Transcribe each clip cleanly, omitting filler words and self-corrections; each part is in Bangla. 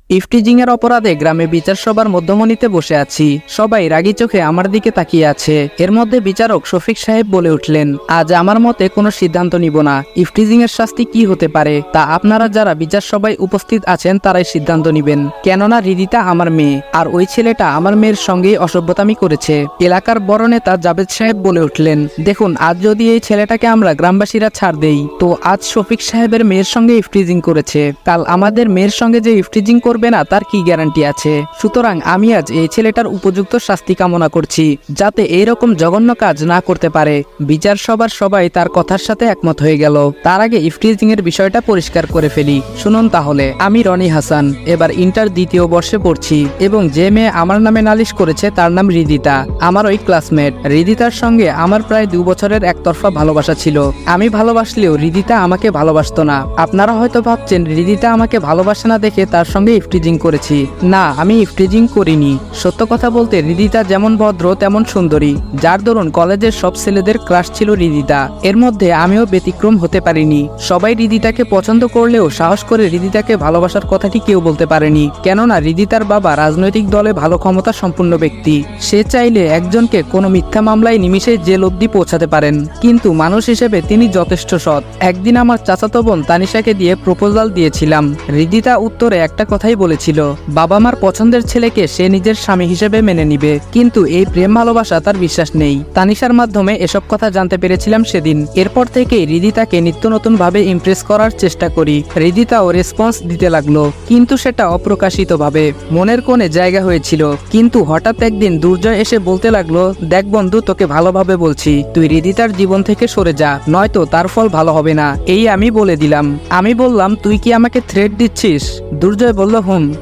ইফটিজিং এর অপরাধে গ্রামে বিচার সভার মধ্যমণিতে বসে আছি। সবাই রাগী চোখে আমার দিকে তাকিয়ে আছে। এর মধ্যে বিচারক শফিক সাহেব বলে উঠলেন, আজ আমার মতে কোনো সিদ্ধান্ত নিব না। ইফটিজিং এর শাস্তি কি হতে পারে তা আপনারা যারা বিচার সভায় উপস্থিত আছেন তারাই সিদ্ধান্ত নিবেন। কেননা হৃদিতা আমার মেয়ে, আর ওই ছেলেটা আমার মেয়ের সঙ্গেই অসভ্যতামি করেছে। এলাকার বড় নেতা জাবেদ সাহেব বলে উঠলেন, দেখুন, আজ যদি এই ছেলেটাকে আমরা গ্রামবাসীরা ছাড় দেই, তো আজ শফিক সাহেবের মেয়ের সঙ্গে ইফটিজিং করেছে, কাল আমাদের মেয়ের সঙ্গে যে ইফটিজিং করবে না তার কি গ্যারান্টি আছে? সুতরাং আমি আজ এই ছেলেটার উপযুক্ত শাস্তি কামনা করছি, যাতে এইরকম জঘন্য কাজ না করতে পারে। বিচার সভার সবাই তার কথার সাথে একমত হয়ে গেল। তার আগে ইফটিজিং এর বিষয়টা পরিষ্কার করে ফেলি। শুনুন তাহলে, আমি রনি হাসান, এবার ইন্টার দ্বিতীয় বর্ষে পড়ছি, এবং যে মেয়ে আমার নামে নালিশ করেছে তার নাম হৃদিতা, আমার ওই ক্লাসমেট। হৃদিতার সঙ্গে আমার প্রায় 2 বছরের একতরফা ভালোবাসা ছিল। আমি ভালোবাসলেও হৃদিতা আমাকে ভালোবাসতো না। আপনারা হয়তো ভাবছেন হৃদিতা আমাকে ভালোবাসে না দেখে তার সঙ্গে ইফটিজিং করেছি। না, আমি ইফটিজিং করিনি। সত্য কথা বলতে হৃদিতা যেমন ভদ্র তেমন সুন্দরী, যার দরুন কলেজের সব ছেলেদের ক্রাশ ছিল হৃদিতা। এর মধ্যে আমিও ব্যতিক্রম হতে পারিনি। সবাই হৃদিতাকে পছন্দ করলেও সাহস করে হৃদিতাকে ভালোবাসার কথাটি কেউ বলতে পারেনি, কেননা হৃদিতার বাবা রাজনৈতিক দলে ভালো ক্ষমতা সম্পন্ন ব্যক্তি। সে চাইলে একজনকে কোনো মিথ্যা মামলায় নিমিষে জেল অবধি পৌঁছাতে পারেন, কিন্তু মানুষ হিসেবে তিনি যথেষ্ট সৎ। একদিন আমার চাচাতো বোন তানিশাকে দিয়ে প্রপোজাল দিয়েছিলাম। হৃদিতা উত্তরে একটা কথাই বলেছিল, বাবা মার পছন্দের ছেলেকে সে নিজের স্বামী হিসেবে মেনে নিবে, কিন্তু এই প্রেম ভালোবাসা তার বিশ্বাস নেই। তানিশার মাধ্যমে এসব কথা জানতে পেরেছিলাম সেদিন। এরপর থেকেই হৃদিতাকে নিত্য নতুন ভাবে ইমপ্রেস করার চেষ্টা করি। হৃদিতাও রেসপন্স দিতে লাগলো, কিন্তু সেটা অপ্রকাশিত ভাবে, মনের কোণে জায়গা হয়েছিল। কিন্তু হঠাৎ একদিন দুর্জয় এসে বলতে লাগলো, দেখ বন্ধু, তোকে ভালোভাবে বলছি, তুই হৃদিতার জীবন থেকে সরে যা, নয়তো তার ফল ভালো হবে না। এই আমি বলে দিলাম। আমি বললাম, তুই কি আমাকে থ্রেট দিচ্ছিস? দুর্জয় বলল,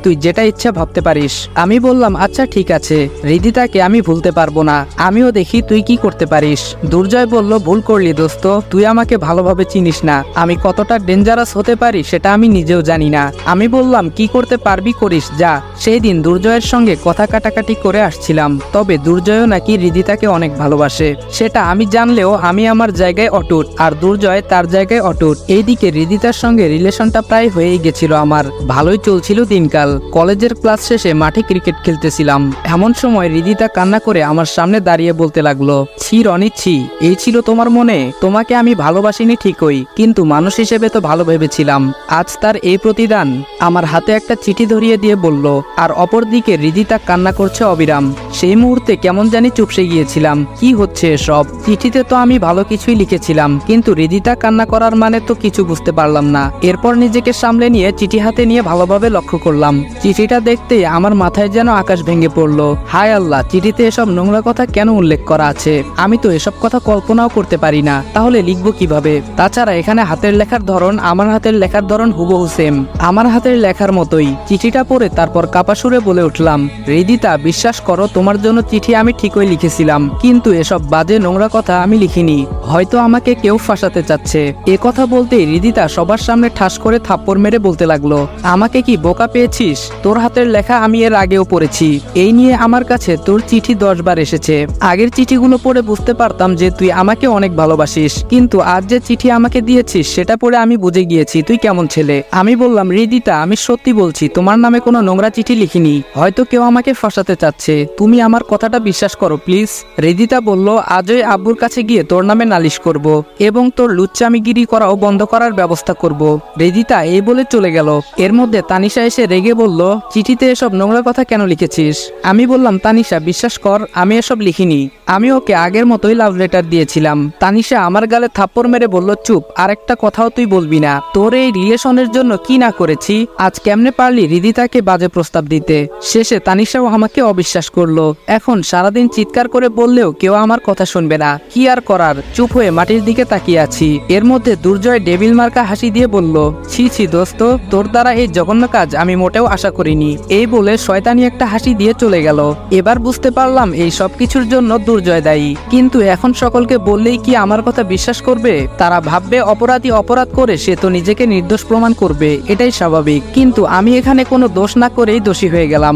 তুই যেটা ইচ্ছা ভাবতে পারিস। আমি বললাম, আচ্ছা ঠিক আছে, হৃদিতাকে আমি ভুলতে পারবো না, আমিও দেখি তুই কি করতে পারিস। দুর্জয় বলল, ভুল করলি দোস্ত, তুই আমাকে ভালোভাবে চিনিস না, আমি কতটা ডেঞ্জারাস হতে পারি সেটা আমি নিজেও জানি না। আমি বললাম, কি করতে পারবি করিস যা। সেই দিন দুর্জয়ের সঙ্গে কথা কাটাকাটি করে আসছিলাম, তবে দুর্জয়ও নাকি হৃদিতাকে অনেক ভালোবাসে। সেটা আমি জানলেও আমি আমার জায়গায় অটুট, আর দুর্জয় তার জায়গায় অটুট। এইদিকে হৃদিতার সঙ্গে রিলেশনটা প্রায় হয়েই গেছিল আমার, ভালোই চলছিল দিনকাল। কলেজের ক্লাস শেষে মাঠে ক্রিকেট খেলতেছিলাম। এমন সময় হৃদিতা কান্না করে আমার সামনে দাঁড়িয়ে বলতে লাগলো, ছি রনি ছি, এই ছিল তোমার মনে? তোমাকে আমি ভালোবাসিনি ঠিকই, কিন্তু মানুষ হিসেবে তো ভালো ভেবেছিলাম। আজ তার এই প্রতিদান। আমার হাতে একটা চিঠি ধরিয়ে দিয়ে বলল, আর অপরদিকে হৃদিতা কান্না করছে অবিরাম। সেই মুহূর্তে কেমন জানি চুপসে গিয়েছিলাম। কি হচ্ছে এসব? চিঠিতে তো আমি ভালো কিছুই লিখেছিলাম, কিন্তু হৃদিতা কান্না করার মানে তো কিছু বুঝতে পারলাম না। এরপর নিজেকে সামলে নিয়ে চিঠি হাতে নিয়ে ভালোভাবে লক্ষ্য করলাম। চিঠিটা দেখতে আমার মাথায় যেন আকাশ ভেঙে পড়লো। হায় আল্লাহ, চিঠিতে এসব নোংরা কথা কেন উল্লেখ করা আছে? আমি তো এসব কথা কল্পনাও করতে পারি না, তাহলে লিখবো কিভাবে? তাছাড়া এখানে হাতের লেখার ধরন আমার হাতের লেখার ধরন হুবহু সেম, আমার হাতের লেখার মতোই। চিঠিটা পড়ে তারপর কাপা সুরে বলে উঠলাম, হৃদিতা, বিশ্বাস করো, তোমার জন্য চিঠি আমি ঠিকই লিখেছিলাম, কিন্তু এসব বাজে নোংরা কথা আমি লিখিনি। হয়তো আমাকে কেউ ফাঁসাতে চাচ্ছে। এ কথা বলতেই হৃদিতা সবার সামনে ঠাস করে থাপ্পড় মেরে বলতে লাগলো, আমাকে কি বোকা পেয়েছিস? তোর হাতের লেখা আমি এর আগেও পড়েছি। এই নিয়ে আমার কাছে তোর চিঠি 10 বার এসেছে। আগের চিঠিগুলো পড়ে বুঝতে পারতাম যে তুই আমাকে অনেক ভালোবাসিস, কিন্তু আজ যে চিঠি আমাকে দিয়েছিস সেটা পড়ে আমি বুঝে গিয়েছি তুই কেমন ছেলে। আমি বললাম, হৃদিতা, আমি সত্যি বলছি, তোমার নামে কোনো নোংরা চিঠি লিখিনি। হয়তো কেউ আমাকে ফাঁসাতে চাচ্ছে, তুমি আমার কথাটা বিশ্বাস করো প্লিজ। হৃদিতা বলল, আজই আব্বুর কাছে গিয়ে তোর নামে নালিশ করব, এবং তোর লুচ্চামিগিরি করাও বন্ধ করার ব্যবস্থা করব। হৃদিতা এই বলে চলে গেল। এর মধ্যে তানিশা এসে রেগে বলল, চিঠিতে এসব নোংরা কথা কেন লিখেছিস? আমি বললাম, তানিশা, বিশ্বাস কর, আমি এসব লিখিনি। আমি ওকে আগের মতোই লাভ লেটার দিয়েছিলাম। তানিশা আমার গালে থাপ্পড় মেরে বলল, চুপ, আর একটা কথাও তুই বলবি না। তোর এই রিলেশনের জন্য কি না করেছি। আজ কেমনে পারলি হৃদিতাকে বাজে প্রস্তাব দিতে? শেষে তানিশাও আমাকে অবিশ্বাস করলো। এখন সারাদিন চিৎকার করে বললেও কেউ আমার কথা শুনবে না। কি আর করার, চুপ হয়ে মাটির দিকে তাকিয়ে আছি। এর মধ্যে দুর্জয় ডেভিল মার্কা হাসি দিয়ে বলল, ছি ছি দোস্ত, তোর দ্বারা এই জঘন্য কাজ আমি মোটেও আশা করিনি। এই বলে শয়তানি একটা হাসি দিয়ে চলে গেল। এবার বুঝতে পারলাম এই সব কিছুর জন্য দুর্জয় দায়ী, কিন্তু এখন সকলকে বললেই কি আমার কথা বিশ্বাস করবে? তারা ভাববে অপরাধী অপরাধ করে সে তো নিজেকে নির্দোষ প্রমাণ করবে, এটাই স্বাভাবিক। কিন্তু আমি এখানে কোনো দোষ না করেই দোষী হয়ে গেলাম।